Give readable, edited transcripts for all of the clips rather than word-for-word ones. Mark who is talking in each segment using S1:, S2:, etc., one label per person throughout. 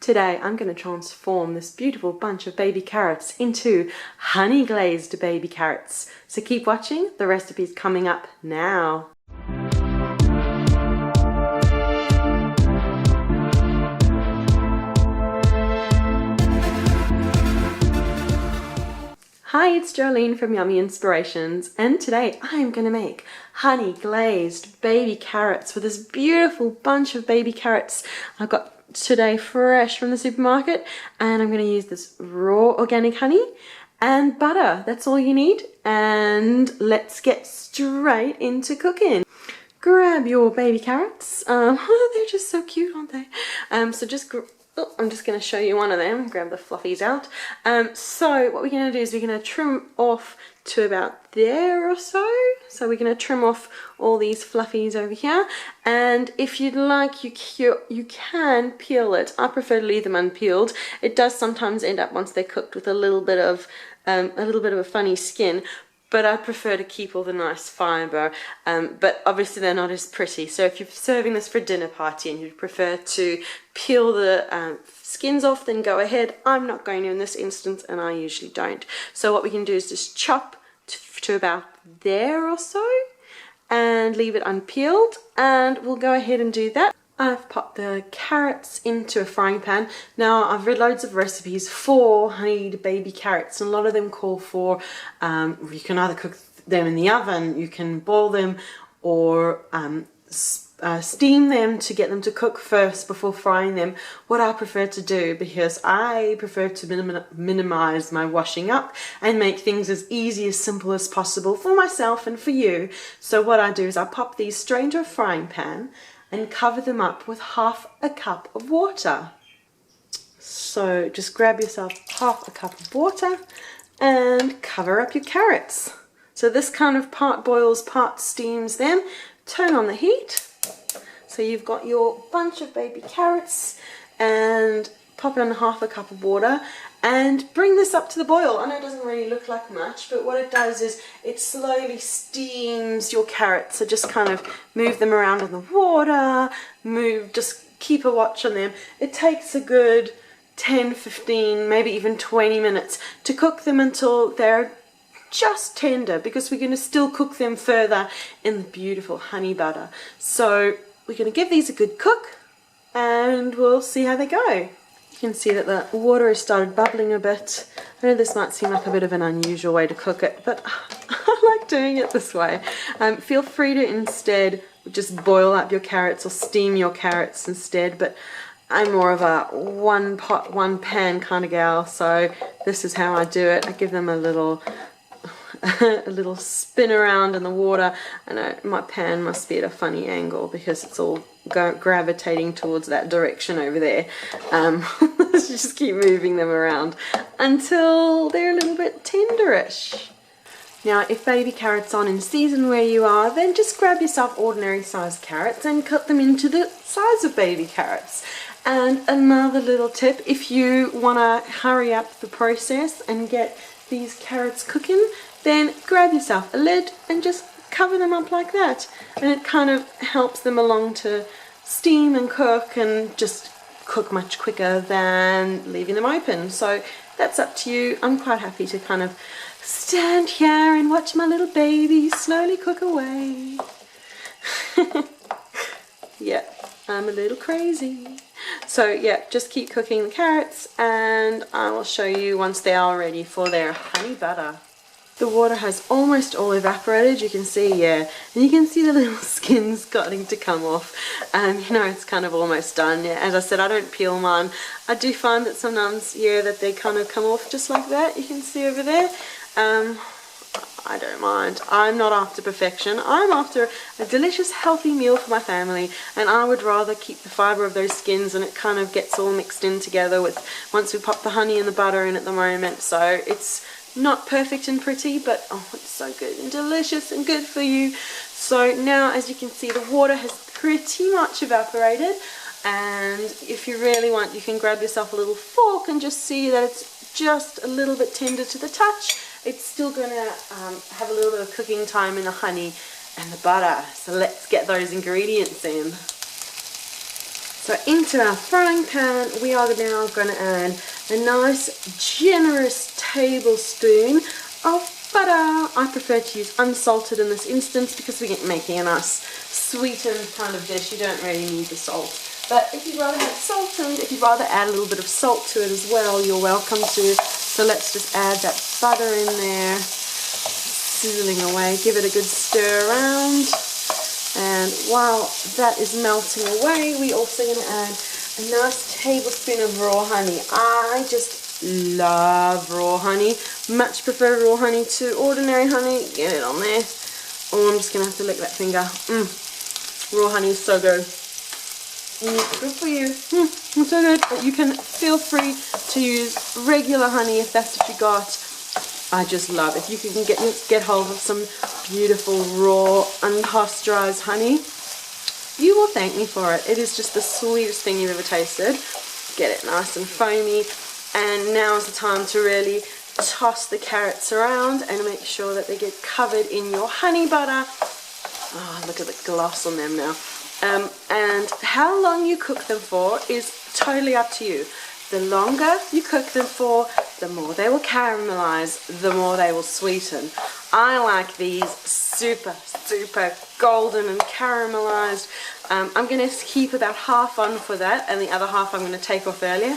S1: Today I'm going to transform this beautiful bunch of baby carrots into honey glazed baby carrots. So keep watching, the recipe's coming up now. Hi, it's Jolene from Yummy Inspirations, and today I'm going to make honey glazed baby carrots with this beautiful bunch of baby carrots I got today fresh from the supermarket, and I'm going to use this raw organic honey and butter. That's all you need, and let's get straight into cooking. Grab your baby carrots. Oh, they're just so cute, aren't they? I'm just going to show you one of them. Grab the fluffies out. So what we're going to do is we're going to trim off to about there or so. So we're going to trim off all these fluffies over here. And if you'd like, you can peel it. I prefer to leave them unpeeled. It does sometimes end up, once they're cooked, with a little bit of a funny skin. But I prefer to keep all the nice fibre, but obviously they're not as pretty. So if you're serving this for a dinner party and you prefer to peel the skins off, then go ahead. I'm not going to in this instance, and I usually don't. So what we can do is just chop to about there or so and leave it unpeeled, and we'll go ahead and do that. I've popped the carrots into a frying pan. Now, I've read loads of recipes for honeyed baby carrots, and a lot of them call for, you can either cook them in the oven, you can boil them, or steam them to get them to cook first before frying them. What I prefer to do, because I prefer to minimize my washing up and make things as easy, as simple as possible for myself and for you. So what I do is I pop these straight into a frying pan and cover them up with half a cup of water. So just grab yourself half a cup of water and cover up your carrots. So this kind of part boils, part steams them. Turn on the heat. So you've got your bunch of baby carrots, and pop in half a cup of water and bring this up to the boil. I know it doesn't really look like much, but what it does is it slowly steams your carrots. So just kind of move them around in the water, just keep a watch on them. It takes a good 10, 15, maybe even 20 minutes to cook them until they're just tender, because we're going to still cook them further in the beautiful honey butter. So we're going to give these a good cook and we'll see how they go. You can see that the water has started bubbling a bit. I know this might seem like a bit of an unusual way to cook it, but I like doing it this way. Feel free to instead just boil up your carrots or steam your carrots instead, but I'm more of a one pot, one pan kind of gal, so this is how I do it. I give them a little spin around in the water. I know my pan must be at a funny angle because it's all gravitating towards that direction over there. Let's just keep moving them around until they're a little bit tenderish. Now, if baby carrots aren't in season where you are, then just grab yourself ordinary sized carrots and cut them into the size of baby carrots. And another little tip, if you want to hurry up the process and get these carrots cooking, then grab yourself a lid and just cover them up like that, and it kind of helps them along to steam and cook and just cook much quicker than leaving them open. So that's up to you. I'm quite happy to kind of stand here and watch my little baby slowly cook away. Yeah, I'm a little crazy. So yeah, just keep cooking the carrots and I will show you once they are ready for their honey butter. The water has almost all evaporated, you can see, yeah, and you can see the little skin's starting to come off. You know, it's kind of almost done. Yeah, as I said, I don't peel mine. I do find that sometimes, yeah, that they kind of come off just like that, you can see over there. I don't mind. I'm not after perfection. I'm after a delicious, healthy meal for my family, and I would rather keep the fibre of those skins, and it kind of gets all mixed in together with once we pop the honey and the butter in at the moment. So it's not perfect and pretty, but oh, it's so good and delicious and good for you. So now, as you can see, the water has pretty much evaporated, and if you really want, you can grab yourself a little fork and just see that it's just a little bit tender to the touch. It's still going to have a little bit of cooking time in the honey and the butter. So let's get those ingredients in. So into our frying pan, we are now going to add a nice generous tablespoon of butter. I prefer to use unsalted in this instance because we're making a nice sweetened kind of dish. You don't really need the salt. But if you'd rather have salted, if you'd rather add a little bit of salt to it as well, you're welcome to. So let's just add that butter in there, sizzling away. Give it a good stir around. And while that is melting away, we're also going to add a nice tablespoon of raw honey. I just love raw honey. Much prefer raw honey to ordinary honey. Get it on there. Oh, I'm just going to have to lick that finger. Raw honey is so good. Good for you. It's so good. But you can feel free to use regular honey if that's what you got. I just love it. If you can get hold of some beautiful raw unpasteurized honey, you will thank me for it. It is just the sweetest thing you've ever tasted. Get it nice and foamy, and now is the time to really toss the carrots around and make sure that they get covered in your honey butter. Oh, look at the gloss on them now. And how long you cook them for is totally up to you. The longer you cook them for, the more they will caramelize, the more they will sweeten. I like these super golden and caramelized. I'm going to keep about half on for that, and the other half I'm going to take off earlier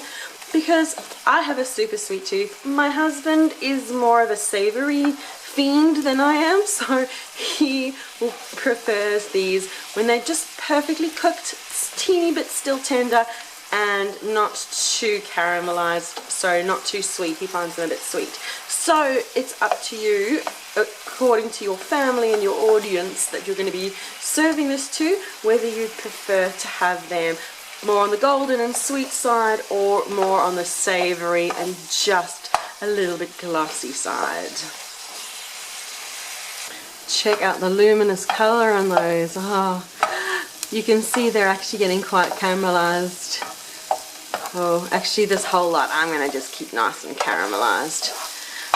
S1: because I have a super sweet tooth. My husband is more of a savory fiend than I am, so he prefers these when they're just perfectly cooked, teeny bit still tender, and not too caramelized, so not too sweet. He finds them a bit sweet. So it's up to you, according to your family and your audience that you're going to be serving this to, whether you prefer to have them more on the golden and sweet side or more on the savory and just a little bit glossy side. Check out the luminous color on those. Oh, you can see they're actually getting quite caramelized. Oh, actually this whole lot I'm going to just keep nice and caramelized.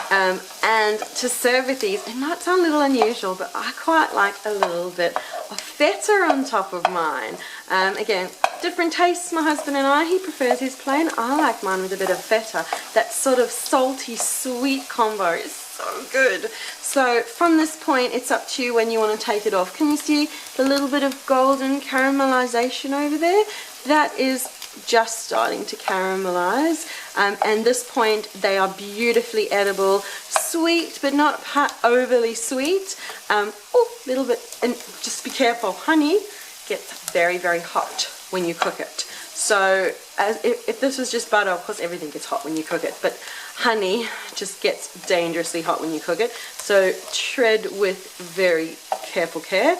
S1: And to serve with these, it might sound a little unusual, but I quite like a little bit of feta on top of mine. Again, different tastes, my husband and I. He prefers his plain. I like mine with a bit of feta. That sort of salty, sweet combo is so good. So from this point, it's up to you when you want to take it off. Can you see the little bit of golden caramelization over there? That is just starting to caramelize, and this point they are beautifully edible, sweet but not overly sweet. Oh, little bit, and just be careful, honey gets very hot when you cook it. So if this was just butter, of course everything gets hot when you cook it, but honey just gets dangerously hot when you cook it, so tread with very careful care.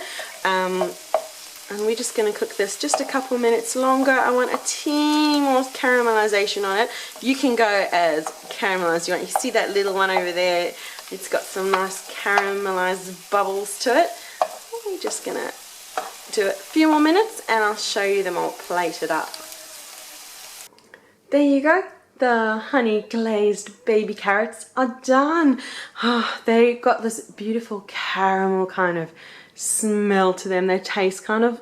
S1: And we're just going to cook this just a couple minutes longer. I want a teeny more caramelization on it. You can go as caramelized as you want. You see that little one over there? It's got some nice caramelized bubbles to it. We're just going to do it a few more minutes and I'll show you them all plated up. There you go. The honey glazed baby carrots are done. Oh, they got this beautiful caramel kind of smell to them. They taste kind of,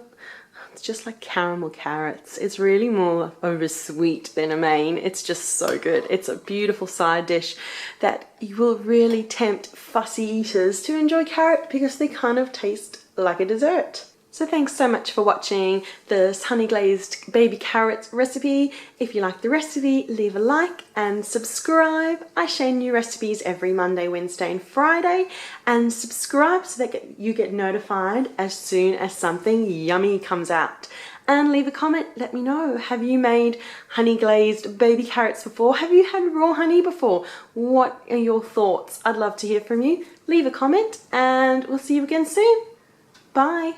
S1: it's just like caramel carrots. It's really more over sweet than a main. It's just so good. It's a beautiful side dish that you will really tempt fussy eaters to enjoy carrot because they kind of taste like a dessert. So thanks so much for watching this honey glazed baby carrots recipe. If you like the recipe, leave a like and subscribe. I share new recipes every Monday, Wednesday and Friday, and subscribe so that you get notified as soon as something yummy comes out. And leave a comment, let me know. Have you made honey glazed baby carrots before? Have you had raw honey before? What are your thoughts? I'd love to hear from you. Leave a comment and we'll see you again soon. Bye.